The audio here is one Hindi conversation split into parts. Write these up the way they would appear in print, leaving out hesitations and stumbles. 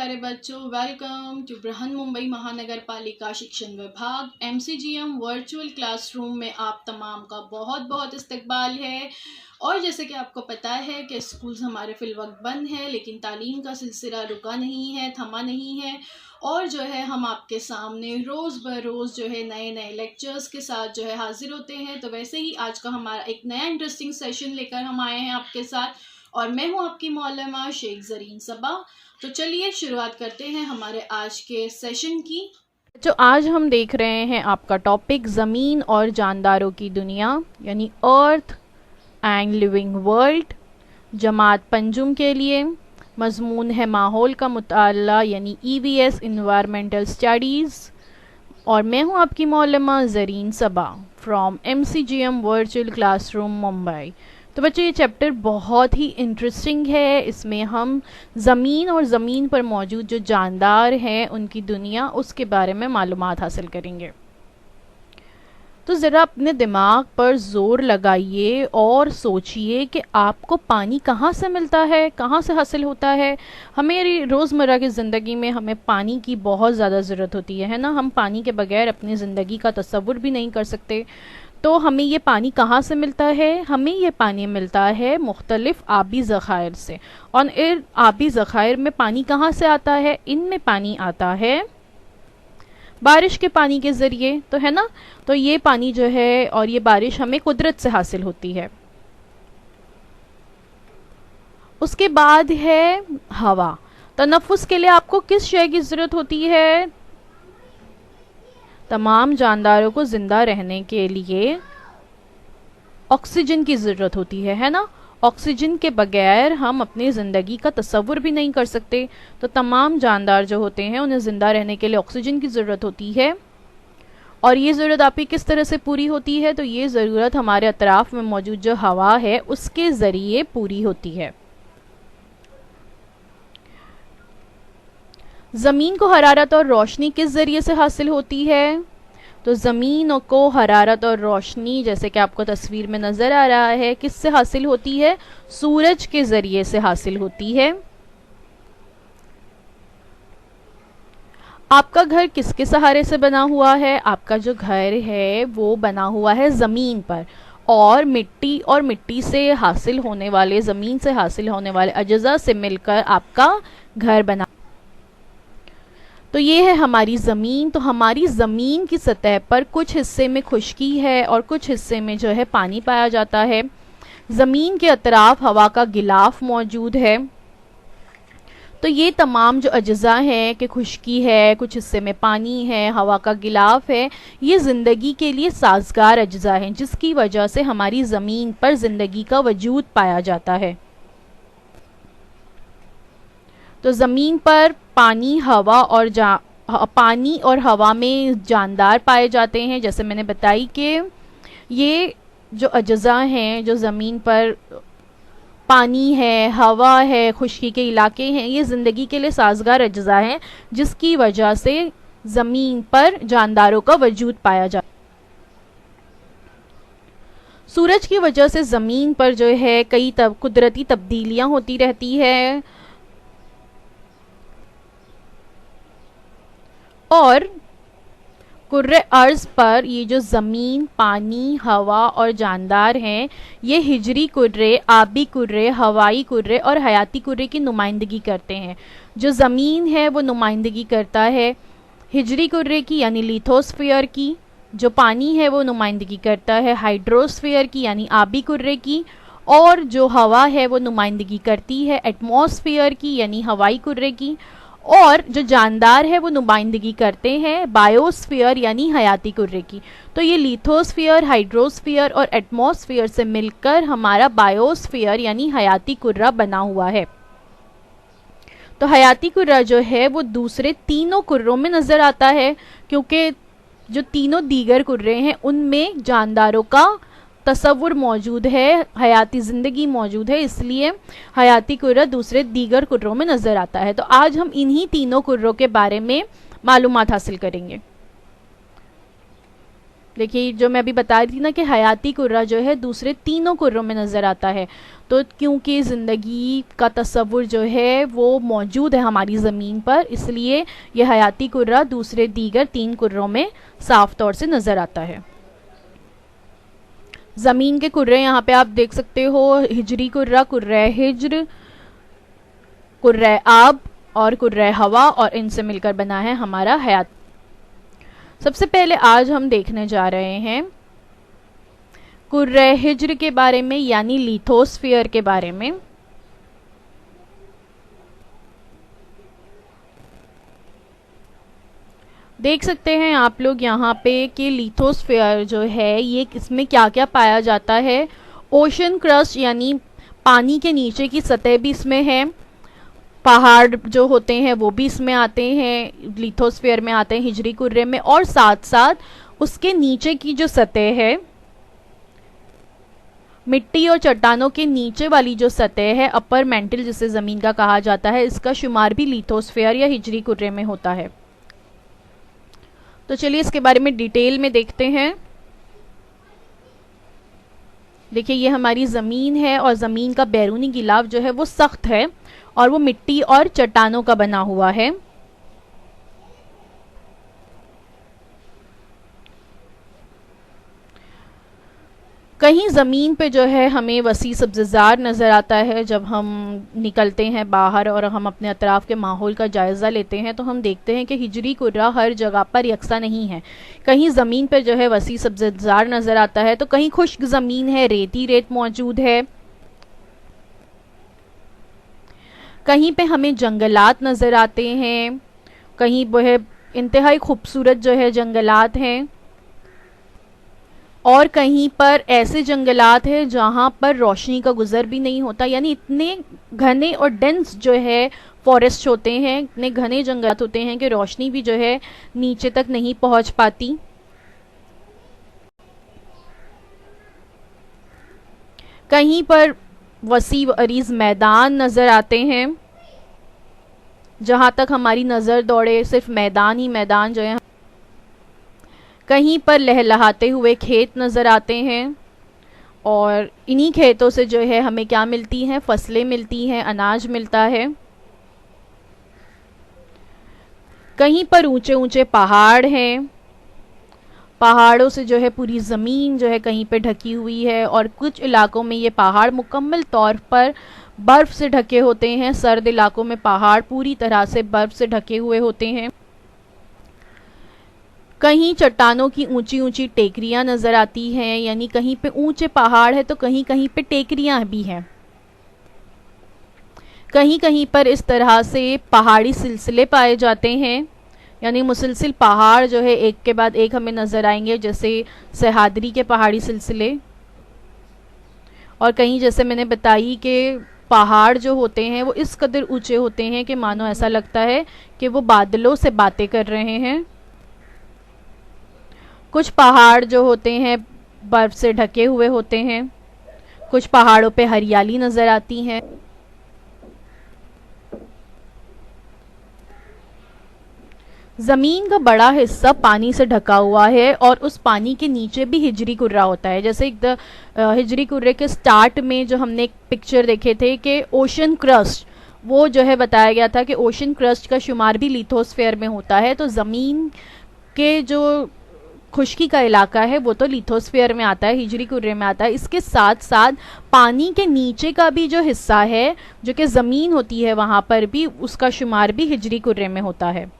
प्यारे बच्चों, वेलकम टू बृहन मुंबई महानगर पालिका शिक्षण विभाग MCGM वर्चुअल क्लासरूम में आप तमाम का बहुत बहुत इस्तकबाल है। और जैसे कि आपको पता है कि स्कूल्स हमारे फिलवक्त बंद है, लेकिन तालीम का सिलसिला रुका नहीं है, थमा नहीं है। और जो है हम आपके सामने रोज़ बरोज़ जो है नए नए लेक्चर्स के साथ जो है हाजिर होते हैं। तो वैसे ही आज का हमारा एक नया इंटरेस्टिंग सेशन लेकर हम आए हैं आपके साथ, और मैं हूं आपकी मौलमा शेख ज़रीन सबा। तो चलिए शुरुआत करते हैं हमारे आज के सेशन की। जो आज हम देख रहे हैं आपका टॉपिक ज़मीन और जानदारों की दुनिया यानी अर्थ एंड लिविंग वर्ल्ड, जमात पंजुम के लिए। मजमून है माहौल का मुताला यानी EVS इन्वायरमेंटल स्टडीज़, और मैं हूं आपकी Maulma Zareen Saba from MCGM virtual classroom Mumbai. तो बच्चों, ये चैप्टर बहुत ही इंटरेस्टिंग है। इसमें हम ज़मीन और ज़मीन पर मौजूद जो जानदार हैं उनकी दुनिया, उसके बारे में मालूमात हासिल करेंगे। तो ज़रा अपने दिमाग पर ज़ोर लगाइए और सोचिए कि आपको पानी कहाँ से मिलता है, कहाँ से हासिल होता है। हमें रोज़मर्रा की ज़िंदगी में हमें पानी की बहुत ज़्यादा ज़रूरत होती है ना। हम पानी के बगैर अपनी ज़िंदगी का तसव्वुर भी नहीं कर सकते। तो हमें ये पानी कहाँ से मिलता है? हमें ये पानी मिलता है मुख्तलिफ आबी ज़खायर से। और इन आबी ज़खायर में पानी कहाँ से आता है? इनमें पानी आता है बारिश के पानी के ज़रिए, तो है ना। तो ये पानी जो है और ये बारिश हमें कुदरत से हासिल होती है। उसके बाद है हवा। तनफ्फुस के लिए आपको किस शय की ज़रूरत होती है? तमाम जानदारों को ज़िंदा रहने के लिए ऑक्सीजन की ज़रूरत होती है ना। ऑक्सीजन के बगैर हम अपनी ज़िंदगी का तसव्वुर भी नहीं कर सकते। तो तमाम जानदार जो होते हैं उन्हें ज़िंदा रहने के लिए ऑक्सीजन की ज़रूरत होती है। और ये ज़रूरत आपकी किस तरह से पूरी होती है? तो ये ज़रूरत हमारे अतराफ़ में मौजूद जो हवा है उसके ज़रिए पूरी होती है। ज़मीन को हरारत और रोशनी किस ज़रिए से हासिल होती है? तो ज़मीन को हरारत और रोशनी, जैसे कि आपको तस्वीर में नज़र आ रहा है, किससे हासिल होती है? सूरज के ज़रिए से हासिल होती है। आपका घर किसके सहारे से बना हुआ है? आपका जो घर है वो बना हुआ है ज़मीन पर, और मिट्टी से हासिल होने वाले, ज़मीन से हासिल होने वाले अज्जा से मिलकर आपका घर बना। तो ये है हमारी ज़मीन। तो हमारी ज़मीन की सतह पर कुछ हिस्से में खुश्की है और कुछ हिस्से में जो है पानी पाया जाता है। ज़मीन के अतराफ हवा का गिलाफ मौजूद है। तो ये तमाम जो अज्जा हैं कि खुश्की है, कुछ हिस्से में पानी है, हवा का गिलाफ है, ये ज़िंदगी के लिए साजगार अज्जा हैं, जिसकी वजह से हमारी ज़मीन पर ज़िंदगी का वजूद पाया जाता है। तो ज़मीन पर पानी और हवा में जानदार पाए जाते हैं। जैसे मैंने बताई कि ये जो अज्जा हैं, जो ज़मीन पर पानी है, हवा है, खुश्की के इलाके हैं, ये ज़िंदगी के लिए साजगार अज्जा हैं, जिसकी वजह से ज़मीन पर जानदारों का वजूद पाया जाता है। सूरज की वजह से ज़मीन पर जो है कई कुदरती तब्दीलियाँ होती रहती है, और कुर्रे अर्ज़ पर ये जो ज़मीन, पानी, हवा और जानदार हैं, ये हिजरी कुर्रे, आबी कुर्रे, हवाई कुर्रे और हयाती कुर्रे की नुमाइंदगी करते हैं। जो ज़मीन है वो नुमाइंदगी करता है हिजरी कुर्रे की यानी लिथोस्फीयर की। जो पानी है वो नुमाइंदगी करता है हाइड्रोस्फीयर की यानी आबी कुर्रे की। और जो हवा है वो नुमाइंदगी करती है एटमॉस्फेयर की यानी हवाई कुर्रे की। और जो जानदार है वो नुमाइंदगी करते हैं बायोस्फीयर यानी हयाती कुर्रे की। तो ये लिथोस्फीयर, हाइड्रोस्फीयर और एटमॉस्फेयर से मिलकर हमारा बायोस्फीयर यानी हयाती कुर्रा बना हुआ है। तो हयाती कुर्रा जो है वो दूसरे तीनों कुर्रों में नज़र आता है, क्योंकि जो तीनों दीगर कुर्रे हैं उनमें जानदारों का तसव्वुर मौजूद है, हयाती ज़िंदगी मौजूद है, इसलिए हयाती कुर्रा दूसरे दीगर कुर्रों में नज़र आता है। तो आज हम इन्हीं तीनों कुर्रों के बारे में मालूमात हासिल करेंगे। देखिए जो मैं अभी बता रही थी ना कि हयाती कुर्रा जो है दूसरे तीनों कुर्रों में नज़र आता है, तो क्योंकि ज़िंदगी का तस्वुर जो है वो मौजूद है हमारी ज़मीन पर, इसलिए यह हयाती कुर्रा दूसरे दीगर 3 कुर्रों में साफ तौर से नज़र आता है। ज़मीन के कुर्रे यहाँ पे आप देख सकते हो, हिजरी कुर्रा, कुर्रा हिज्र, कुर्रा आब और कुर्रा हवा, और इनसे मिलकर बना है हमारा हयात। सबसे पहले आज हम देखने जा रहे हैं कुर्रा हिज्र के बारे में, यानी लिथोस्फीयर के बारे में। देख सकते हैं आप लोग यहाँ पे कि लिथोस्फीयर जो है ये इसमें क्या क्या पाया जाता है। ओशन क्रस्ट यानी पानी के नीचे की सतह भी इसमें है, पहाड़ जो होते हैं वो भी इसमें आते हैं, लिथोस्फीयर में आते हैं हिजरी कुर्रे में, और साथ साथ उसके नीचे की जो सतह है, मिट्टी और चट्टानों के नीचे वाली जो सतह है, अपर मेंटल जिसे ज़मीन का कहा जाता है, इसका शुमार भी लिथोस्फीयर या हिजरी कुर्रे में होता है। तो चलिए इसके बारे में डिटेल में देखते हैं। देखिए ये हमारी ज़मीन है और ज़मीन का बैरूनी गिलाफ जो है वो सख्त है और वो मिट्टी और चट्टानों का बना हुआ है। कहीं ज़मीन पे जो है हमें वसी सब्ज़ार नज़र आता है। जब हम निकलते हैं बाहर और हम अपने अतराफ़ के माहौल का जायज़ा लेते हैं तो हम देखते हैं कि हिजरी कुर्रा हर जगह पर यकसा नहीं है। कहीं ज़मीन पे जो है वसी सब्ज़ार नज़र आता है, तो कहीं खुश्क ज़मीन है, रेती रेत मौजूद है, कहीं पे हमें जंगलात नज़र आते हैं, कहीं वो है इंतहाई खूबसूरत जो है जंगलात हैं, और कहीं पर ऐसे जंगलात हैं जहाँ पर रोशनी का गुज़र भी नहीं होता, यानी इतने घने और डेंस जो है फॉरेस्ट होते हैं, इतने घने जंगलात होते हैं कि रोशनी भी जो है नीचे तक नहीं पहुँच पाती। कहीं पर वसी अरीज़ मैदान नज़र आते हैं, जहाँ तक हमारी नज़र दौड़े सिर्फ मैदान ही मैदान जो है। कहीं पर लहलहाते हुए खेत नज़र आते हैं और इन्हीं खेतों से जो है हमें क्या मिलती हैं, फसलें मिलती हैं, अनाज मिलता है। कहीं पर ऊंचे ऊंचे पहाड़ हैं, पहाड़ों से जो है पूरी ज़मीन जो है कहीं पे ढकी हुई है, और कुछ इलाकों में ये पहाड़ मुकम्मल तौर पर बर्फ़ से ढके होते हैं। सर्द इलाकों में पहाड़ पूरी तरह से बर्फ़ से ढके हुए होते हैं। कहीं चट्टानों की ऊंची ऊंची टेकरियां नज़र आती हैं, यानी कहीं पे ऊंचे पहाड़ है तो कहीं कहीं पे टेकरियां भी हैं। कहीं कहीं पर इस तरह से पहाड़ी सिलसिले पाए जाते हैं, यानी मुसलसिल पहाड़ जो है एक के बाद एक हमें नज़र आएंगे, जैसे सह्याद्री के पहाड़ी सिलसिले। और कहीं जैसे मैंने बताई कि पहाड़ जो होते हैं वो इस कदर ऊंचे होते हैं कि मानो ऐसा लगता है कि वो बादलों से बातें कर रहे हैं। कुछ पहाड़ जो होते हैं बर्फ़ से ढके हुए होते हैं, कुछ पहाड़ों पे हरियाली नज़र आती है। ज़मीन का बड़ा हिस्सा पानी से ढका हुआ है और उस पानी के नीचे भी हिजरी कुर्रा होता है। जैसे हिजरी कुर्रे के स्टार्ट में जो हमने एक पिक्चर देखे थे कि ओशन क्रस्ट, वो जो है बताया गया था कि ओशन क्रस्ट का शुमार भी लिथोस्फीयर में होता है। तो ज़मीन के जो खुश्की का इलाका है वो तो लिथोस्फीयर में आता है, हिजरी कुर्रे में आता है। इसके साथ साथ पानी के नीचे का भी जो हिस्सा है जो कि ज़मीन होती है वहाँ पर भी उसका शुमार भी हिजरी कुर्रे में होता है।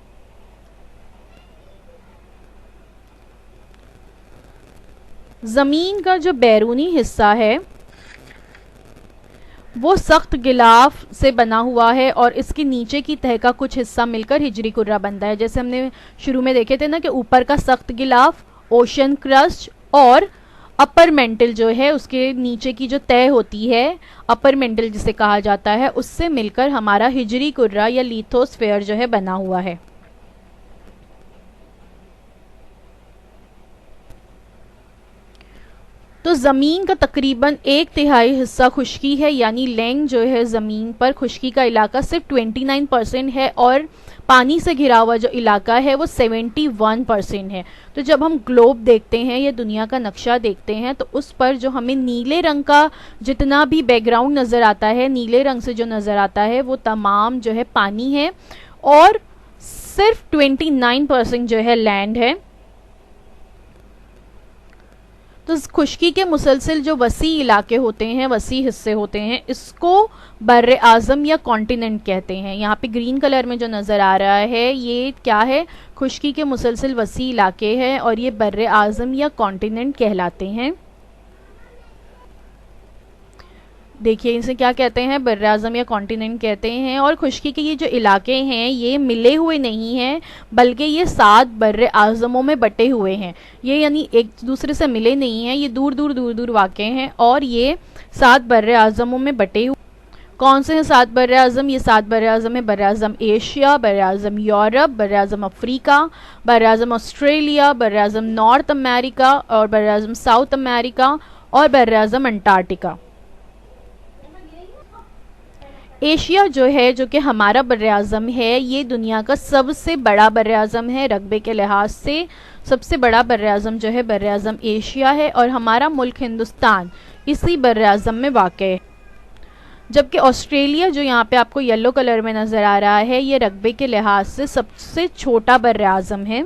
ज़मीन का जो बैरूनी हिस्सा है वो सख्त गिलाफ से बना हुआ है और इसके नीचे की तह का कुछ हिस्सा मिलकर हिजरी कुर्रा बनता है। जैसे हमने शुरू में देखे थे ना कि ऊपर का सख्त गिलाफ ओशन क्रस्ट और अपर मेंटल जो है उसके नीचे की जो तह होती है अपर मेंटल जिसे कहा जाता है, उससे मिलकर हमारा हिजरी कुर्रा या लिथोस्फीयर जो है बना हुआ है। तो ज़मीन का तकरीबन 1/3 हिस्सा खुश्की है, यानी लैंड जो है ज़मीन पर खुश्की का इलाका सिर्फ 29% है और पानी से घिरा हुआ जो इलाका है वो 71% है। तो जब हम ग्लोब देखते हैं या दुनिया का नक्शा देखते हैं तो उस पर जो हमें नीले रंग का जितना भी बैकग्राउंड नज़र आता है, नीले रंग से जो नज़र आता है वो तमाम जो है पानी है और सिर्फ 29% जो है लैंड है। तो खुश्की के मुसलसिल जो वसी इलाके होते हैं, वसी हिस्से होते हैं, इसको बर्रे आज़म या कॉन्टिनेंट कहते हैं। यहाँ पे ग्रीन कलर में जो नज़र आ रहा है ये क्या है, खुश्की के मुसलसिल वसी इलाके हैं और ये बर्रे आज़म या कॉन्टिनेंट कहलाते हैं। देखिए इसे क्या कहते हैं, बर्रे आज़म या कॉन्टिनेंट कहते हैं। और खुश्की के ये जो इलाके हैं ये मिले हुए नहीं हैं, बल्कि ये 7 बर्रे आज़मों में बटे हुए हैं। ये यानी एक दूसरे से मिले नहीं हैं, ये दूर दूर वाक़े हैं और ये 7 बर्रे आज़मों में बटे हुए। कौन से हैं 7 बर्रे आज़म? ये 7 बर्रे आज़म है बर्रे आज़म एशिया, बर्रे आज़म यूरोप, बर्रे आज़म अफ्रीका, बर्रे आज़म ऑस्ट्रेलिया, बर्रे आज़म नॉर्थ अमेरिका और बर्रे आज़म साउथ अमेरिका और बर्रे आज़म अंटार्कटिका। एशिया जो है, जो कि हमारा बर्रे आज़म है, ये दुनिया का सबसे बड़ा बर्रे आज़म है। रकबे के लिहाज से सबसे बड़ा बर्रे आज़म जो है बर्रे आज़म एशिया है और हमारा मुल्क हिंदुस्तान इसी बर्रे आज़म में वाक़ है। जबकि ऑस्ट्रेलिया जो यहाँ पे आपको येलो कलर में नज़र आ रहा है, ये रकबे के लिहाज से सबसे छोटा बर्रे आज़म है।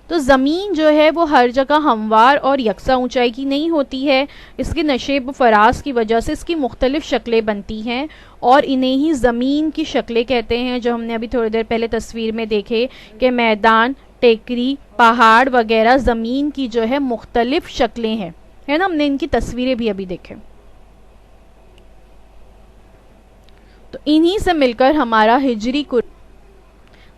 तो ज़मीन जो है वो हर जगह हमवार और यकसा ऊंचाई की नहीं होती है। इसके नशेब फराज की वजह से इसकी मुख्तलिफ शक्लें बनती हैं और इन्हें ही ज़मीन की शक्लें कहते हैं, जो हमने अभी थोड़ी देर पहले तस्वीर में देखे कि मैदान, टेकरी, पहाड़ वगैरह ज़मीन की जो है मुख्तलिफ शक्लें हैं, है ना। हमने इनकी तस्वीरें भी अभी देखे। तो इन्हीं से मिलकर हमारा हिजरी कुर्रा,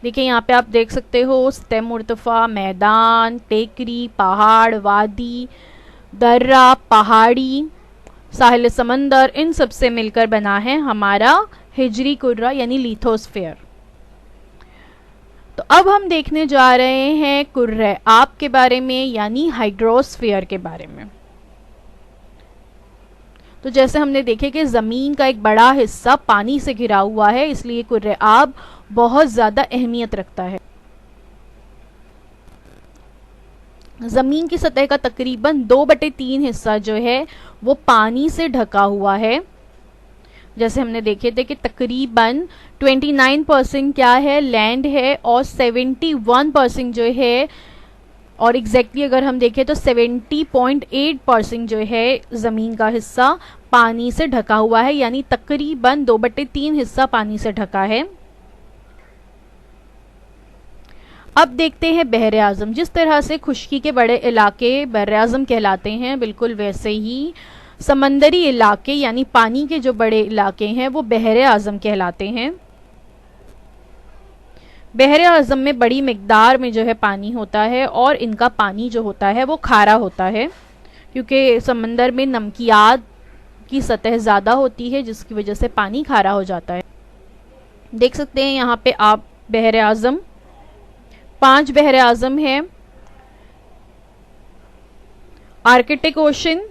देखिए यहाँ पे आप देख सकते हो, सतह मुर्तफ़ा, मैदान, टेकरी, पहाड़, वादी, दर्रा, पहाड़ी, साहिल समंदर, इन सब से मिलकर बना है हमारा हिजरी कुर्रा यानी लिथोस्फीयर। तो अब हम देखने जा रहे हैं कुर्रा आब के बारे में यानी हाइड्रोस्फीयर के बारे में। तो जैसे हमने देखे कि ज़मीन का एक बड़ा हिस्सा पानी से घिरा हुआ है, इसलिए कुर्रा आब बहुत ज़्यादा अहमियत रखता है। ज़मीन की सतह का तकरीबन 2/3 हिस्सा जो है वो पानी से ढका हुआ है। जैसे हमने देखे थे कि तकरीबन 29% क्या है, लैंड है और 71% जो है, और एग्जैक्टली अगर हम देखें तो 70.8% जो है ज़मीन का हिस्सा पानी से ढका हुआ है, यानी तकरीबन 2/3 हिस्सा पानी से ढका है। अब देखते हैं बहरे आज़म। जिस तरह से खुश्की के बड़े इलाके बहरे आज़म कहलाते हैं, बिल्कुल वैसे ही समंदरी इलाके यानी पानी के जो बड़े इलाके हैं वो बहरे आज़म कहलाते हैं। बहरे आज़म में बड़ी मिकदार में जो है पानी होता है और इनका पानी जो होता है वो खारा होता है, क्योंकि समंदर में नमकियात की सतह ज़्यादा होती है जिसकी वजह से पानी खारा हो जाता है। देख सकते हैं यहाँ पे आप बहरे आज़म, 5 बहरे आज़म हैं। Arctic ocean,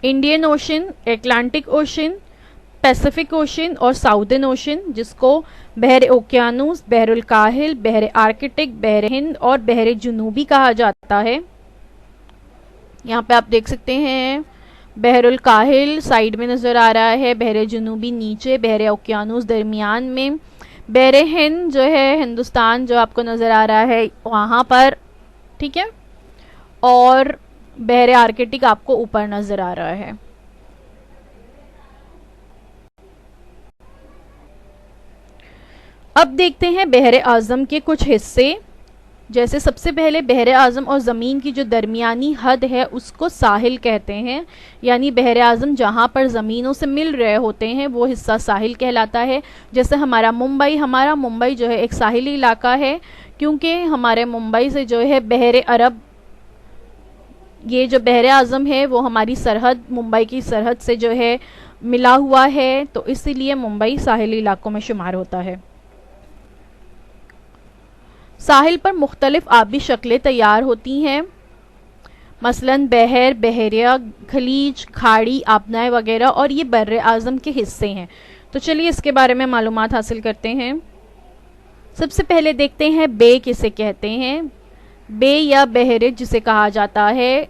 Indian ocean, Atlantic ocean, Pacific ocean और साउदर्न ओशन, जिसको बहरे ओकियानूस, बहरुल काहिल, बहरे आर्कटिक, बहरे हिंद और बहरे जुनूबी कहा जाता है। यहाँ पे आप देख सकते हैं बहरुल काहिल साइड में नज़र आ रहा है, बहरे जुनूबी नीचे, बहरे ओकियानूस दरमियान में, बहरे हिंद जो है हिंदुस्तान जो आपको नज़र आ रहा है वहाँ पर, ठीक है, और बहरे आर्कटिक आपको ऊपर नज़र आ रहा है। अब देखते हैं बहरे आज़म के कुछ हिस्से। जैसे सबसे पहले बहरे आज़म और ज़मीन की जो दरमियानी हद है उसको साहिल कहते हैं, यानी बहरे आज़म जहाँ पर ज़मीनों से मिल रहे होते हैं वो हिस्सा साहिल कहलाता है। जैसे हमारा मुंबई जो है एक साहिली इलाका है, क्योंकि हमारे मुंबई से जो है बहरे अरब, ये जो बहरे आज़म है वो हमारी सरहद, मुंबई की सरहद से जो है मिला हुआ है, तो इसीलिए मुंबई साहिली इलाकों में शुमार होता है। साहिल पर मुख्तलिफ आबी शक्लें तैयार होती हैं। मसलन बहर, बहरिया, खलीज, खाड़ी, आबनाएं वगैरह, और ये बर्र आज़म के हिस्से हैं। तो चलिए इसके बारे में मालूमात हासिल करते हैं। सबसे पहले देखते हैं बे किसे कहते हैं। बे या बहरे जिसे कहा जाता है,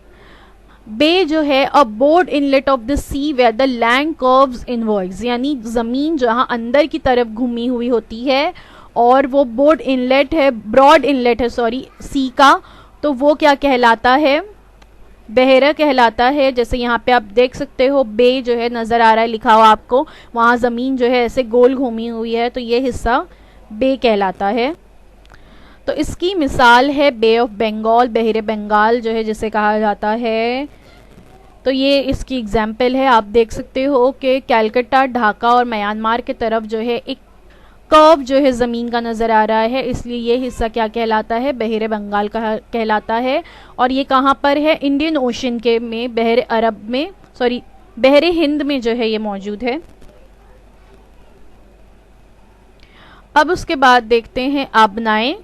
बे जो है a broad inlet of the sea where the land curves inwards, यानी ज़मीन जहाँ अंदर की तरफ घूमी हुई होती है और वो बोर्ड इनलेट है, ब्रॉड इनलेट है सॉरी, सी का, तो वो क्या कहलाता है, बहरा कहलाता है। जैसे यहाँ पे आप देख सकते हो बे जो है नज़र आ रहा है लिखा हुआ आपको, वहाँ ज़मीन जो है ऐसे गोल घूमी हुई है, तो ये हिस्सा बे कहलाता है। तो इसकी मिसाल है बे ऑफ बंगाल, बहरे बंगाल जो है जिसे कहा जाता है। तो ये इसकी एग्जाम्पल है। आप देख सकते हो कि कलकत्ता, ढाका और म्यांमार के तरफ जो है एक कर्व जो है ज़मीन का नज़र आ रहा है, इसलिए ये हिस्सा क्या कहलाता है, बहरे बंगाल का कहलाता है। और ये कहाँ पर है, इंडियन ओशन के में, बहरे अरब में, सॉरी बहरे हिंद में जो है ये मौजूद है। अब उसके बाद देखते हैं आबनाएं।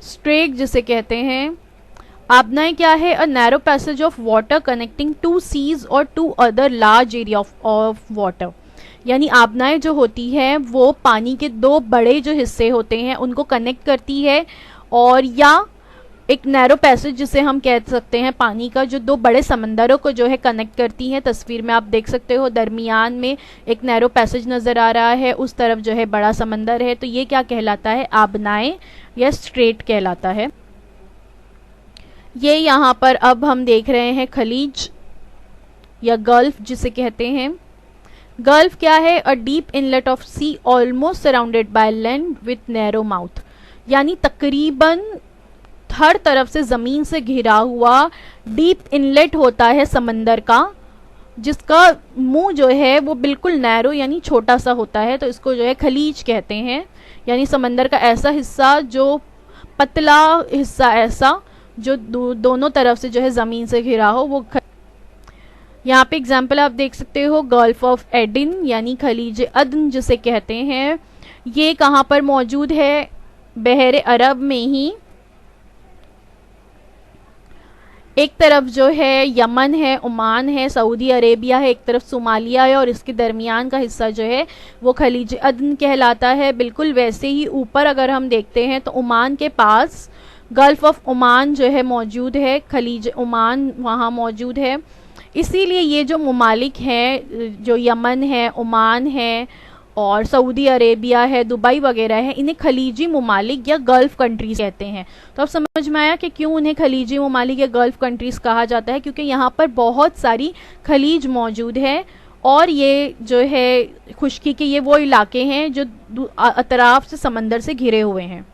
स्ट्रेक जिसे कहते हैं। आबनाएं क्या है, a narrow passage of water connecting two seas और two other large area of water, यानी आबनाएं जो होती है वो पानी के दो बड़े जो हिस्से होते हैं उनको कनेक्ट करती है, और या एक नैरो पैसेज जिसे हम कह सकते हैं पानी का, जो दो बड़े समंदरों को जो है कनेक्ट करती है। तस्वीर में आप देख सकते हो दरमियान में एक नैरो पैसेज नज़र आ रहा है, उस तरफ जो है बड़ा समंदर है, तो ये क्या कहलाता है, आबनाएं या स्ट्रेट कहलाता है। ये यहाँ पर अब हम देख रहे हैं खलीज या गल्फ जिसे कहते हैं। गल्फ क्या है, a deep inlet of sea almost surrounded by land with narrow mouth, यानी तकरीबन हर तरफ से ज़मीन से घिरा हुआ डीप इनलेट होता है समंदर का, जिसका मुंह जो है वो बिल्कुल नैरो यानी छोटा सा होता है, तो इसको जो है खलीज कहते हैं। यानी समंदर का ऐसा हिस्सा जो पतला हिस्सा ऐसा जो दोनों तरफ से जो है ज़मीन से घिरा हो, वो यहाँ पे एग्जाम्पल आप देख सकते हो, गल्फ ऑफ एडन यानी खलीज अदन जिसे कहते हैं। ये कहाँ पर मौजूद है, बहरे अरब में ही। एक तरफ जो है यमन है, ओमान है, सऊदी अरेबिया है, एक तरफ सोमालिया है, और इसके दरमियान का हिस्सा जो है वो खलीज अदन कहलाता है। बिल्कुल वैसे ही ऊपर अगर हम देखते हैं तो ओमान के पास गल्फ ऑफ ओमान जो है मौजूद है, खलीज ओमान वहाँ मौजूद है। इसीलिए ये जो ममालिक हैं, जो यमन है, ओमान है और सऊदी अरेबिया है, दुबई वगैरह है, इन्हें खलीजी ममालिक या गल्फ़ कंट्रीज़ कहते हैं। तो अब समझ में आया कि क्यों उन्हें खलीजी ममालिक या गल्फ़ कंट्रीज़ कहा जाता है, क्योंकि यहाँ पर बहुत सारी खलीज मौजूद है, और ये जो है खुश्की के ये वो इलाके हैं जो अतराफ से समंदर से घिरे हुए हैं।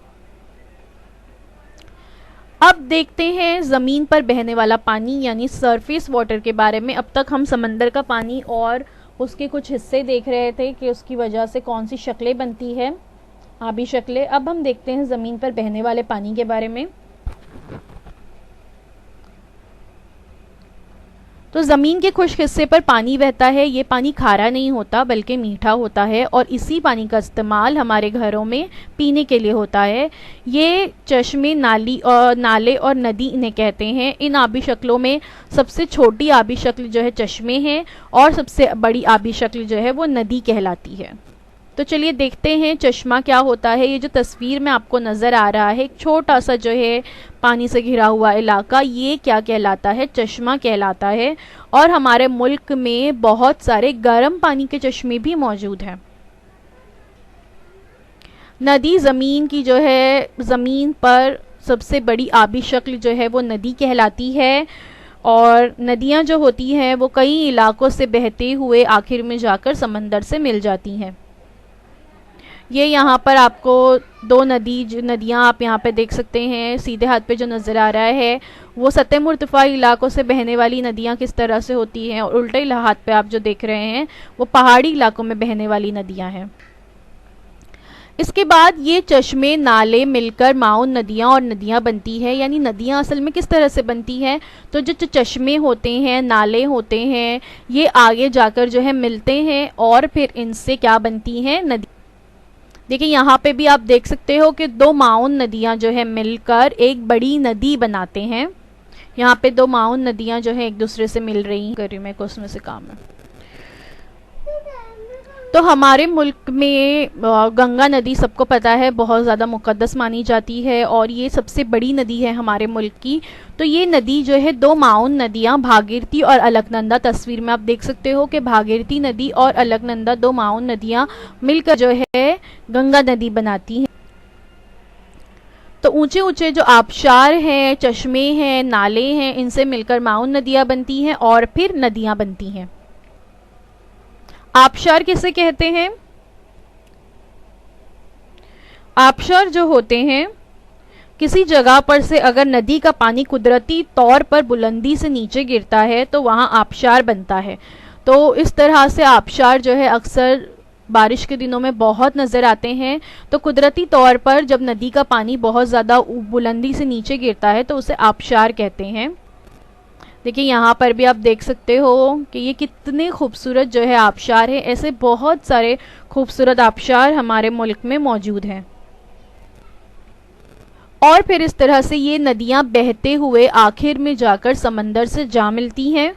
अब देखते हैं ज़मीन पर बहने वाला पानी यानी सरफेस वाटर के बारे में। अब तक हम समंदर का पानी और उसके कुछ हिस्से देख रहे थे कि उसकी वजह से कौन सी शक्लें बनती है, आबी शक्लें। अब हम देखते हैं ज़मीन पर बहने वाले पानी के बारे में। तो ज़मीन के खुश्क हिस्से पर पानी बहता है। ये पानी खारा नहीं होता बल्कि मीठा होता है, और इसी पानी का इस्तेमाल हमारे घरों में पीने के लिए होता है। ये चश्मे, नाले और नदी इन्हें कहते हैं। इन आबी शक्लों में सबसे छोटी आबी शक्ल जो है चश्मे हैं, और सबसे बड़ी आबी शक्ल जो है वो नदी कहलाती है। तो चलिए देखते हैं चश्मा क्या होता है। ये जो तस्वीर में आपको नज़र आ रहा है, एक छोटा सा जो है पानी से घिरा हुआ इलाका, ये क्या कहलाता है, चश्मा कहलाता है। और हमारे मुल्क में बहुत सारे गर्म पानी के चश्मे भी मौजूद हैं। नदी ज़मीन की जो है, ज़मीन पर सबसे बड़ी आबी शक्ल जो है वो नदी कहलाती है, और नदियाँ जो होती हैं वो कई इलाकों से बहते हुए आखिर में जाकर समंदर से मिल जाती हैं। ये यहाँ पर आपको दो नदियाँ आप यहाँ पे देख सकते हैं। सीधे हाथ पे जो नज़र आ रहा है वो सतह मुर्तफ़ा इलाकों से बहने वाली नदियाँ किस तरह से होती हैं, और उल्टे हाथ पे आप जो देख रहे हैं वो पहाड़ी इलाकों में बहने वाली नदियाँ हैं। इसके बाद ये चश्मे, नाले मिलकर माउन नदियाँ और नदियाँ बनती है। यानी नदियाँ असल में किस तरह से बनती हैं, तो जो चश्मे होते हैं, नाले होते हैं, ये आगे जाकर जो है मिलते हैं और फिर इनसे क्या बनती हैं, नदी। देखिए यहाँ पे भी आप देख सकते हो कि दो माउन नदियाँ जो है मिलकर एक बड़ी नदी बनाते हैं। यहाँ पे दो माउन नदियाँ जो है एक दूसरे से मिल रही हैं। कर रही मैं को उसमें से काम है। तो हमारे मुल्क में गंगा नदी सबको पता है बहुत ज़्यादा मुक़द्दस मानी जाती है और ये सबसे बड़ी नदी है हमारे मुल्क की। तो ये नदी जो है दो माउन नदियाँ भागीरथी और अलकनंदा, तस्वीर में आप देख सकते हो कि भागीरथी नदी और अलकनंदा दो माउन नदियाँ मिलकर जो है गंगा नदी बनाती हैं। तो ऊंचे ऊंचे जो आबशार हैं, चश्मे हैं, नाले हैं, इनसे मिलकर माउन नदियाँ बनती हैं और फिर नदियाँ बनती हैं। आबशार किसे कहते हैं? आबशार जो होते हैं, किसी जगह पर से अगर नदी का पानी कुदरती तौर पर बुलंदी से नीचे गिरता है तो वहां आबशार बनता है। तो इस तरह से आबशार जो है अक्सर बारिश के दिनों में बहुत नज़र आते हैं। तो कुदरती तौर पर जब नदी का पानी बहुत ज़्यादा बुलंदी से नीचे गिरता है तो उसे आबशार कहते हैं। देखिए यहाँ पर भी आप देख सकते हो कि ये कितने खूबसूरत जो है आबशार है। ऐसे बहुत सारे खूबसूरत आबशार हमारे मुल्क में मौजूद हैं। और फिर इस तरह से ये नदियाँ बहते हुए आखिर में जाकर समंदर से जा मिलती हैं।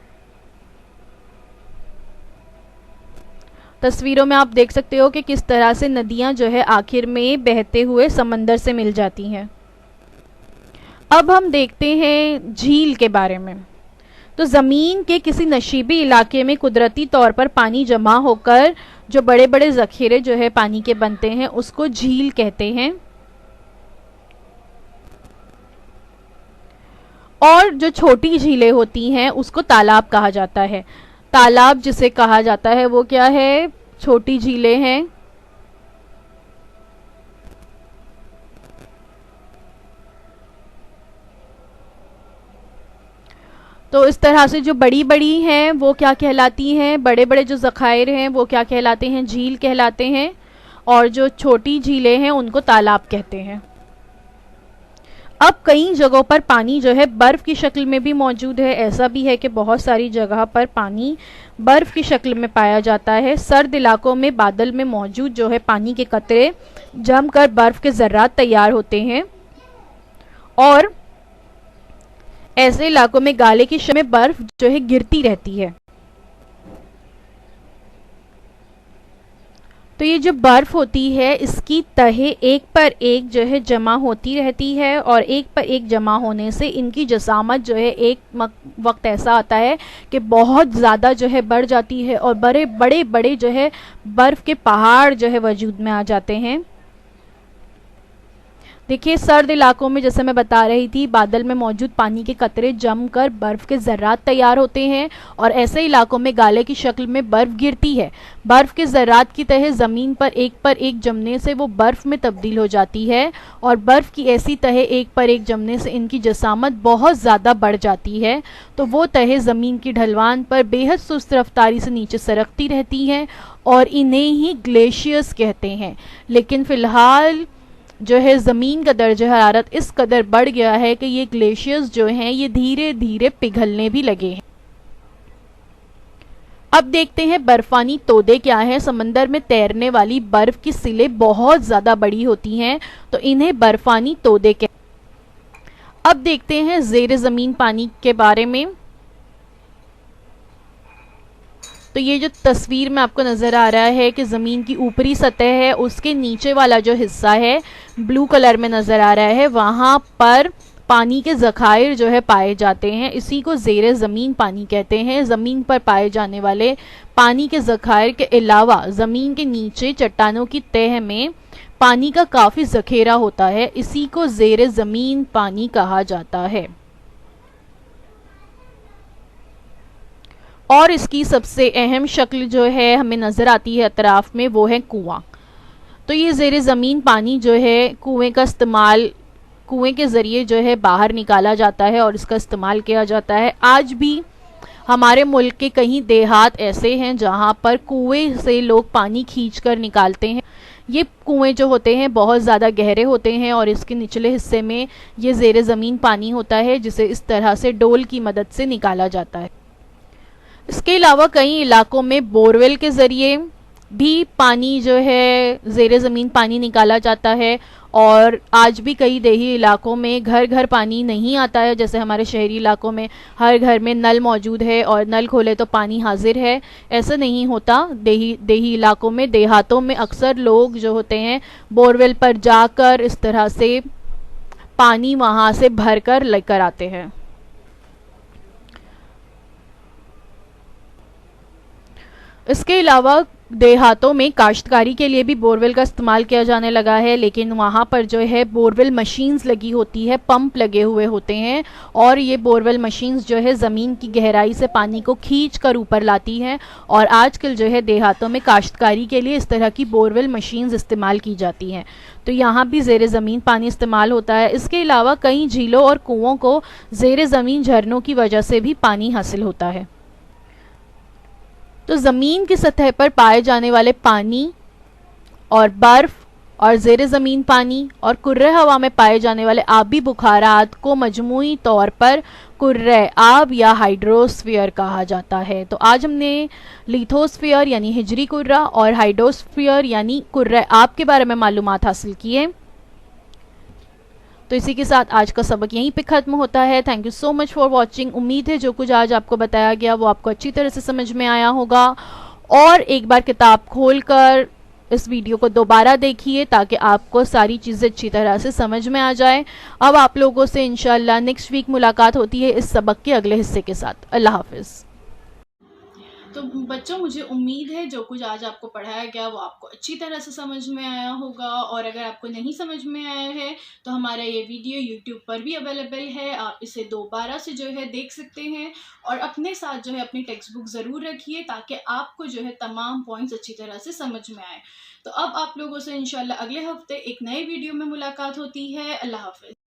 तस्वीरों में आप देख सकते हो कि किस तरह से नदियाँ जो है आखिर में बहते हुए समंदर से मिल जाती हैं। अब हम देखते हैं झील के बारे में। तो ज़मीन के किसी नशीबी इलाके में कुदरती तौर पर पानी जमा होकर जो बड़े बड़े ज़ख़ीरे जो है पानी के बनते हैं उसको झील कहते हैं। और जो छोटी झीलें होती हैं उसको तालाब कहा जाता है। तालाब जिसे कहा जाता है वो क्या है? छोटी झीलें हैं। तो इस तरह से जो बड़ी बड़ी हैं वो क्या कहलाती हैं? बड़े बड़े जो ज़ख़ायर हैं वो क्या कहलाते हैं? झील कहलाते हैं। और जो छोटी झीलें हैं उनको तालाब कहते हैं। अब कई जगहों पर पानी जो है बर्फ़ की शक्ल में भी मौजूद है। ऐसा भी है कि बहुत सारी जगह पर पानी बर्फ़ की शक्ल में पाया जाता है। सर्द इलाकों में बादल में मौजूद जो है पानी के कतरे जमकर बर्फ़ के ज़र्रात तैयार होते हैं और ऐसे इलाकों में गाले की शक्ल में बर्फ़ जो है गिरती रहती है। तो ये जो बर्फ़ होती है इसकी तहें एक पर एक जो है जमा होती रहती है और एक पर एक जमा होने से इनकी जसामत जो है एक वक्त ऐसा आता है कि बहुत ज़्यादा जो है बढ़ जाती है और बड़े बड़े बड़े जो है बर्फ़ के पहाड़ जो है वजूद में आ जाते हैं। देखिए सर्द इलाकों में जैसे मैं बता रही थी बादल में मौजूद पानी के कतरे जमकर बर्फ़ के ज़र्रात तैयार होते हैं और ऐसे इलाकों में गाले की शक्ल में बर्फ़ गिरती है। बर्फ़ के ज़र्रात की तह ज़मीन पर एक जमने से वो बर्फ़ में तब्दील हो जाती है और बर्फ़ की ऐसी तह एक पर एक जमने से इनकी जसामत बहुत ज़्यादा बढ़ जाती है। तो वो तह ज़मीन की ढलवान पर बेहद सुस्त रफ्तारी से नीचे सरकती रहती हैं और इन्हें ही ग्लेशियर्स कहते हैं। लेकिन फ़िलहाल जो है ज़मीन का दर्जा हरारत इस कदर बढ़ गया है कि ये ग्लेशियर्स जो हैं ये धीरे धीरे पिघलने भी लगे हैं। अब देखते हैं बर्फानी तोदे क्या है। समंदर में तैरने वाली बर्फ की सिलें बहुत ज़्यादा बड़ी होती हैं तो इन्हें बर्फानी तोदे कहते हैं। अब देखते हैं ज़ेरे ज़मीन पानी के बारे में। तो ये जो तस्वीर में आपको नज़र आ रहा है कि ज़मीन की ऊपरी सतह है उसके नीचे वाला जो हिस्सा है ब्लू कलर में नज़र आ रहा है, वहाँ पर पानी के ज़ख़ायर जो है पाए जाते हैं। इसी को ज़ेरे ज़मीन पानी कहते हैं। ज़मीन पर पाए जाने वाले पानी के ज़ख़ायर के अलावा ज़मीन के नीचे चट्टानों की तह में पानी का काफ़ी ज़ख़ीरा होता है। इसी को ज़ेरे ज़मीन पानी कहा जाता है। और इसकी सबसे अहम शक्ल जो है हमें नज़र आती है अतराफ़ में वो है कुआं। तो ये ज़ेरे ज़मीन पानी जो है कुएं का इस्तेमाल कुएं के ज़रिए जो है बाहर निकाला जाता है और इसका इस्तेमाल किया जाता है। आज भी हमारे मुल्क के कई देहात ऐसे हैं जहाँ पर कुएं से लोग पानी खींचकर निकालते हैं। ये कुएं जो होते हैं बहुत ज़्यादा गहरे होते हैं और इसके निचले हिस्से में ये ज़ेरे ज़मीन पानी होता है जिसे इस तरह से डोल की मदद से निकाला जाता है। इसके अलावा कई इलाकों में बोरवेल के ज़रिए भी पानी जो है ज़ेरे ज़मीन पानी निकाला जाता है। और आज भी कई देही इलाकों में घर घर पानी नहीं आता है, जैसे हमारे शहरी इलाकों में हर घर में नल मौजूद है और नल खोले तो पानी हाजिर है। ऐसा नहीं होता। देही इलाकों में, देहातों में अक्सर लोग जो होते हैं बोरवेल पर जाकर इस तरह से पानी वहाँ से भर कर लेकर आते हैं। इसके अलावा देहातों में काश्तकारी के लिए भी बोरवेल का इस्तेमाल किया जाने लगा है, लेकिन वहाँ पर जो है बोरवेल मशीन्स लगी होती है, पंप लगे हुए होते हैं, और ये बोरवेल मशीन्स जो है ज़मीन की गहराई से पानी को खींच कर ऊपर लाती हैं। और आजकल जो है देहातों में काश्तकारी के लिए इस तरह की बोरवेल मशीन्स इस्तेमाल की जाती हैं। तो यहाँ भी ज़ेरे ज़मीन पानी इस्तेमाल होता है। इसके अलावा कई झीलों और कुओं को ज़ेरे ज़मीन झरनों की वजह से भी पानी हासिल होता है। तो ज़मीन की सतह पर पाए जाने वाले पानी और बर्फ़ और ज़ेरे ज़मीन पानी और कुर्रे हवा में पाए जाने वाले आबी बुखारात को मजमूई तौर पर कुर्रे आब या हाइड्रोस्फीयर कहा जाता है। तो आज हमने लिथोस्फीयर यानी हिजरी कुर्रा और हाइड्रोस्फीयर यानी कुर्रे आब के बारे में मालूमात हासिल किए। तो इसी के साथ आज का सबक यहीं पे ख़त्म होता है। Thank you so much for watching. उम्मीद है जो कुछ आज आपको बताया गया वो आपको अच्छी तरह से समझ में आया होगा। और एक बार किताब खोलकर इस वीडियो को दोबारा देखिए ताकि आपको सारी चीज़ें अच्छी तरह से समझ में आ जाए। अब आप लोगों से इंशाल्लाह नेक्स्ट वीक मुलाकात होती है इस सबक के अगले हिस्से के साथ। अल्लाह हाफिज़। तो बच्चों, मुझे उम्मीद है जो कुछ आज आपको पढ़ाया गया वो आपको अच्छी तरह से समझ में आया होगा। और अगर आपको नहीं समझ में आया है तो हमारा ये वीडियो यूट्यूब पर भी अवेलेबल है, आप इसे दोबारा से जो है देख सकते हैं। और अपने साथ जो है अपनी टेक्स्ट बुक ज़रूर रखिए ताकि आपको जो है तमाम पॉइंट्स अच्छी तरह से समझ में आए। तो अब आप लोगों से इंशाल्लाह अगले हफ्ते एक नए वीडियो में मुलाकात होती है। अल्लाह हाफिज़।